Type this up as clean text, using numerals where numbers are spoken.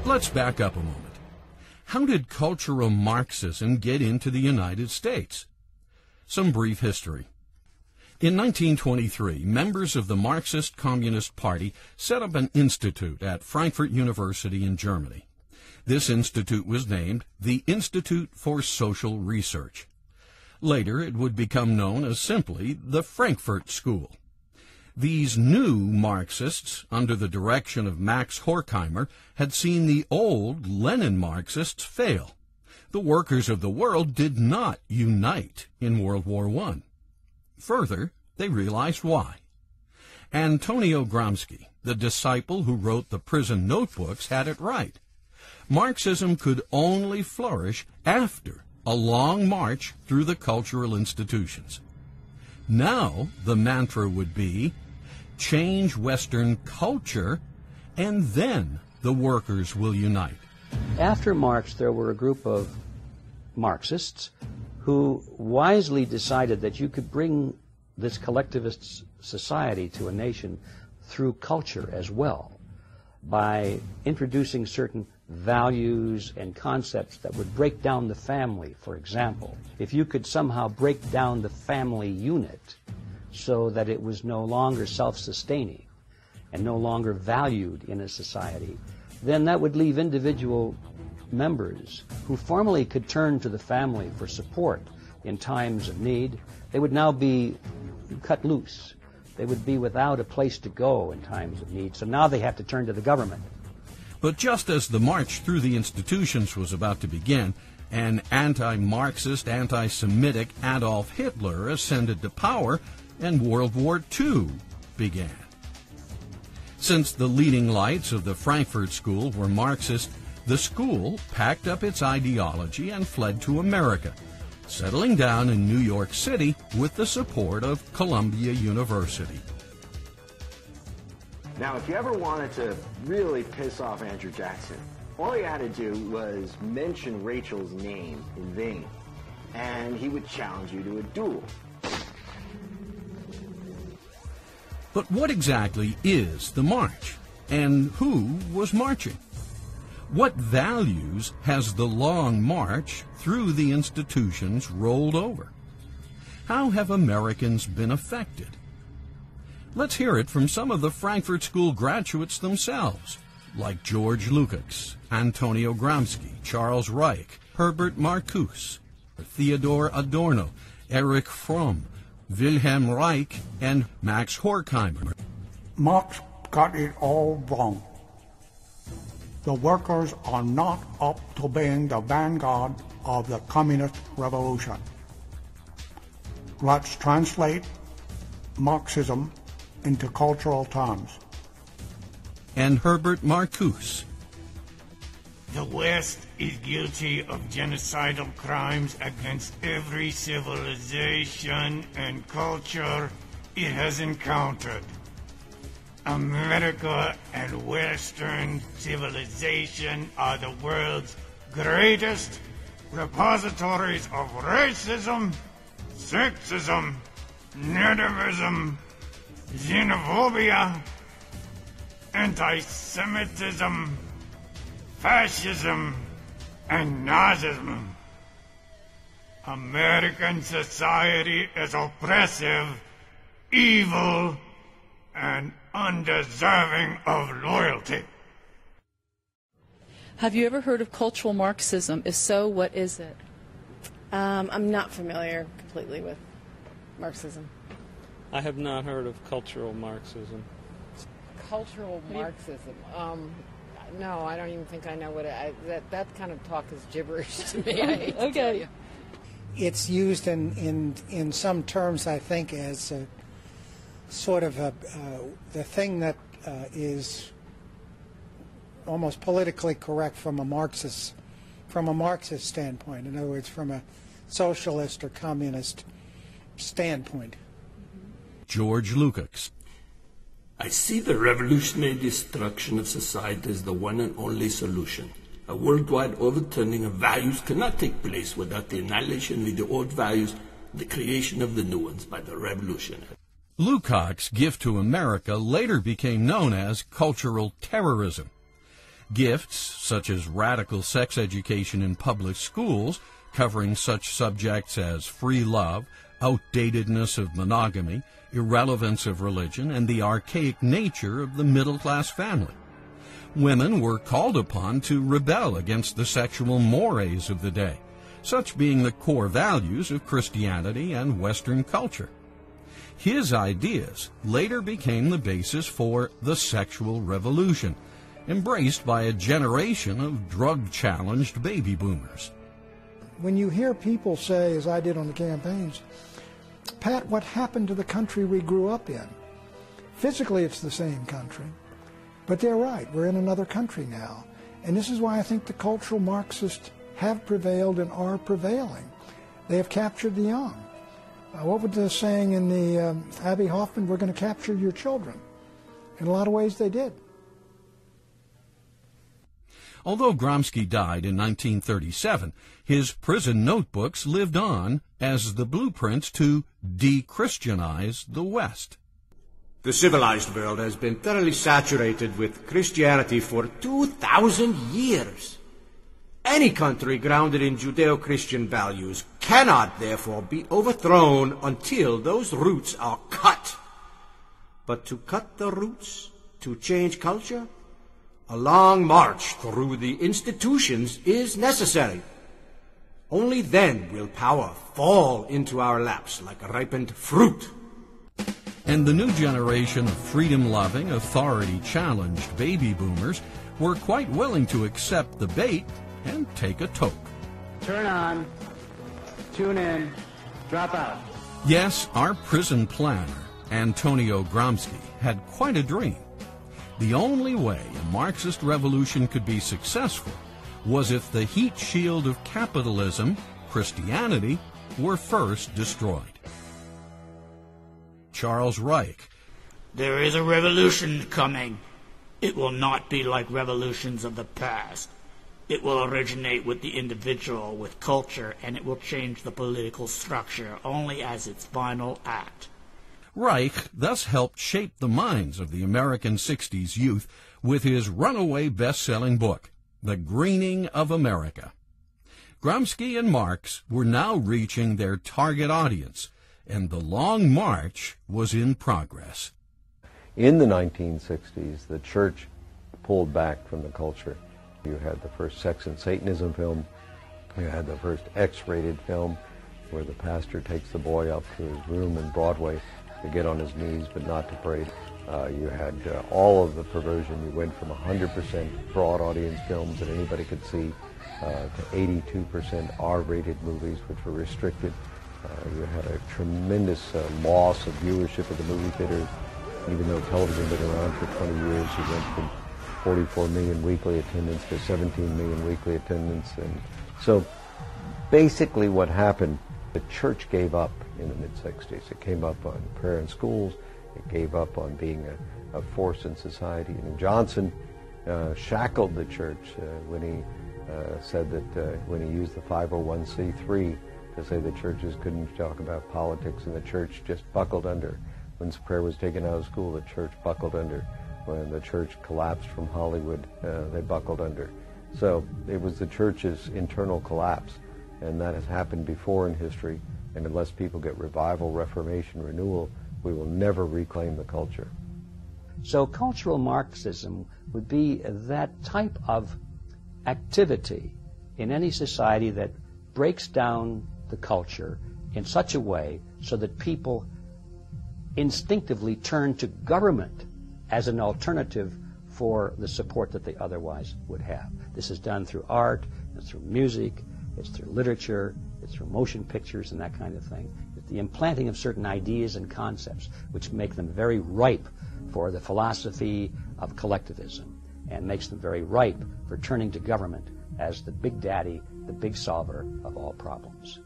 Let's back up a moment. How did cultural Marxism get into the United States? Some brief history. In 1923, members of the Marxist Communist Party set up an institute at Frankfurt University in Germany. This institute was named the Institute for Social Research. Later, it would become known as simply the Frankfurt School. These new Marxists, under the direction of Max Horkheimer, had seen the old Lenin Marxists fail. The workers of the world did not unite in World War I. Further, they realized why. Antonio Gramsci, the disciple who wrote the prison notebooks, had it right. Marxism could only flourish after a long march through the cultural institutions. Now the mantra would be, change Western culture, and then the workers will unite. After Marx, there were a group of Marxists who wisely decided that you could bring this collectivist society to a nation through culture as well, by introducing certain values and concepts that would break down the family. For example, if you could somehow break down the family unit so that it was no longer self-sustaining and no longer valued in a society, then that would leave individual members who formerly could turn to the family for support in times of need. They would now be cut loose. They would be without a place to go in times of need. So now they have to turn to the government. But just as the march through the institutions was about to begin, an anti-Marxist, anti-Semitic Adolf Hitler ascended to power, and World War II began. Since the leading lights of the Frankfurt School were Marxist, the school packed up its ideology and fled to America, settling down in New York City with the support of Columbia University. Now, if you ever wanted to really piss off Andrew Jackson, all you had to do was mention Rachel's name in vain, and he would challenge you to a duel. But what exactly is the march, and who was marching? What values has the long march through the institutions rolled over? How have Americans been affected? Let's hear it from some of the Frankfurt School graduates themselves, like George Lukács, Antonio Gramsci, Charles Reich, Herbert Marcuse, Theodor Adorno, Erich Fromm, Wilhelm Reich, and Max Horkheimer. Marx got it all wrong. The workers are not up to being the vanguard of the communist revolution. Let's translate Marxism into cultural terms. And Herbert Marcuse. The West is guilty of genocidal crimes against every civilization and culture it has encountered. America and Western civilization are the world's greatest repositories of racism, sexism, nativism, xenophobia, anti-Semitism, fascism, and Nazism. American society is oppressive, evil, and undeserving of loyalty. Have you ever heard of cultural Marxism? If so, what is it? I'm not familiar completely with Marxism. I have not heard of cultural Marxism. Cultural Marxism? No, I don't even think I know what that kind of talk is gibberish to me. I hate to tell you. It's used in some terms, I think, as a sort of the thing that is almost politically correct from a Marxist standpoint. In other words, from a socialist or communist standpoint. George Lukács. I see the revolutionary destruction of society as the one and only solution. A worldwide overturning of values cannot take place without the annihilation of the old values and the creation of the new ones by the revolution. Lukács' gift to America later became known as cultural terrorism. Gifts such as radical sex education in public schools, covering such subjects as free love, outdatedness of monogamy, irrelevance of religion, and the archaic nature of the middle-class family. Women were called upon to rebel against the sexual mores of the day, such being the core values of Christianity and Western culture. His ideas later became the basis for the sexual revolution, embraced by a generation of drug-challenged baby boomers. When you hear people say, as I did on the campaigns, Pat, what happened to the country we grew up in? Physically, it's the same country, but they're right. We're in another country now. And this is why I think the cultural Marxists have prevailed and are prevailing. They have captured the young. What was the saying in the Abby Hoffman, we're going to capture your children? In a lot of ways, they did. Although Gramsci died in 1937, his prison notebooks lived on as the blueprints to de-Christianize the West. The civilized world has been thoroughly saturated with Christianity for 2,000 years. Any country grounded in Judeo-Christian values cannot, therefore, be overthrown until those roots are cut. But to cut the roots, to change culture, a long march through the institutions is necessary. Only then will power fall into our laps like ripened fruit. And the new generation of freedom-loving, authority-challenged baby boomers were quite willing to accept the bait and take a toke. Turn on, tune in, drop out. Yes, our prison planner, Antonio Gramsci, had quite a dream. The only way a Marxist revolution could be successful was if the heat shield of capitalism, Christianity, were first destroyed. Charles Reich. There is a revolution coming. It will not be like revolutions of the past. It will originate with the individual, with culture, and it will change the political structure only as its final act. Reich thus helped shape the minds of the American 60s youth with his runaway best-selling book, The Greening of America. Gramsci and Marx were now reaching their target audience, and the long march was in progress. In the 1960s, the church pulled back from the culture. You had the first Sex and Satanism film. You had the first X-rated film where the pastor takes the boy up to his room in Broadway to get on his knees but not to pray. You had all of the perversion. You went from 100% broad audience films that anybody could see to 82% R-rated movies, which were restricted. You had a tremendous loss of viewership at the movie theaters. Even though television had been around for 20 years, you went from 44 million weekly attendance to 17 million weekly attendance. And so basically what happened, the church gave up in the mid-60s. It gave up on prayer in schools. It gave up on being a force in society. And Johnson shackled the church when he said that when he used the 501c3 to say the churches couldn't talk about politics, and the church just buckled under. When prayer was taken out of school, the church buckled under. When the church collapsed from Hollywood, they buckled under. So it was the church's internal collapse, and that has happened before in history, and unless people get revival, reformation, renewal, we will never reclaim the culture. So cultural Marxism would be that type of activity in any society that breaks down the culture in such a way so that people instinctively turn to government as an alternative for the support that they otherwise would have. This is done through art, it's through music, it's through literature, it's through motion pictures and that kind of thing. It's the implanting of certain ideas and concepts which make them very ripe for the philosophy of collectivism and makes them very ripe for turning to government as the big daddy, the big solver of all problems.